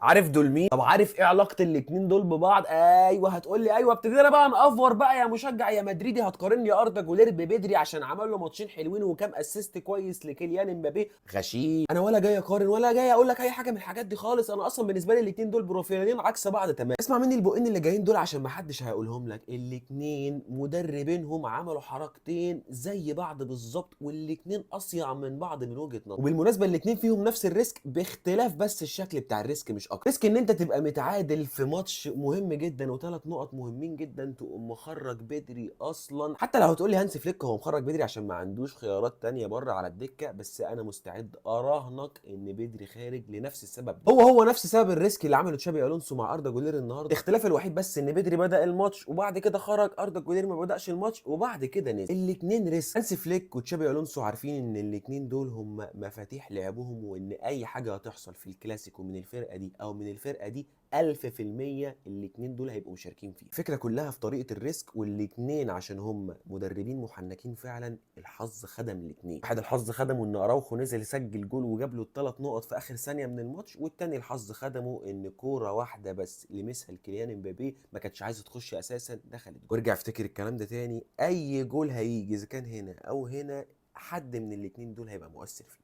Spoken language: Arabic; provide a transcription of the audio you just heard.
عارف دول مين؟ طب عارف ايه علاقه الاتنين دول ببعض؟ ايوه هتقول لي ايوه، ابتدينا بقى نافور بقى يا مشجع يا مدريدي، هتقارن لي اردا جولير ببدري عشان عمل له ماتشين حلوين وكام اسيست كويس لكيليان امبابي؟ غشيم. انا ولا جاي اقارن ولا جاي اقول لك اي حاجه من الحاجات دي خالص، انا اصلا بالنسبه لي الاتنين دول بروفيلين عكس بعض تمام. اسمع مني البقين اللي جايين دول عشان ما حدش هيقولهم لك، الاتنين مدربينهم عملوا حركتين زي بعض بالظبط، والاتنين اصيع من بعض من وجهه نظر. وبالمناسبه الاتنين فيهم نفس الريسك باختلاف بس الشكل بتاع الريسك مش اكتر. ريسك ان انت تبقى متعادل في ماتش مهم جدا وثلاث نقط مهمين جدا تقوم مخرج بدري اصلا. حتى لو هتقول لي هانس فليك هو مخرج بدري عشان ما عندوش خيارات تانية بره على الدكه، بس انا مستعد اراهنك ان بدري خارج لنفس السبب. هو نفس سبب الريسك اللي عمله تشابي الونسو مع اردا جولير النهارده، الاختلاف الوحيد بس ان بدري بدا الماتش وبعد كده خرج، اردا جولير ما بداش الماتش وبعد كده نزل. الاثنين ريسك. هانس فليك وتشابي الونسو عارفين ان الاثنين دول هم مفاتيح لعبهم، وان اي حاجه هتحصل في الكلاسيكو من الفرقه دي او من الفرقه دي 1000% الاتنين دول هيبقوا مشاركين فيه. الفكره كلها في طريقه الريسك، والاتنين عشان هم مدربين محنكين فعلا الحظ خدم الاتنين. واحد الحظ خدمه ان اراوخو نزل يسجل جول وجاب له الثلاث نقط في اخر ثانيه من الماتش، والتاني الحظ خدمه ان كوره واحده بس لمسها الكيليان امبابي ما كانتش عايزه تخش اساسا دخلت جول. وارجع افتكر الكلام ده تاني، اي جول هيجي اذا كان هنا او هنا حد من الاتنين دول هيبقى مؤثر فيه.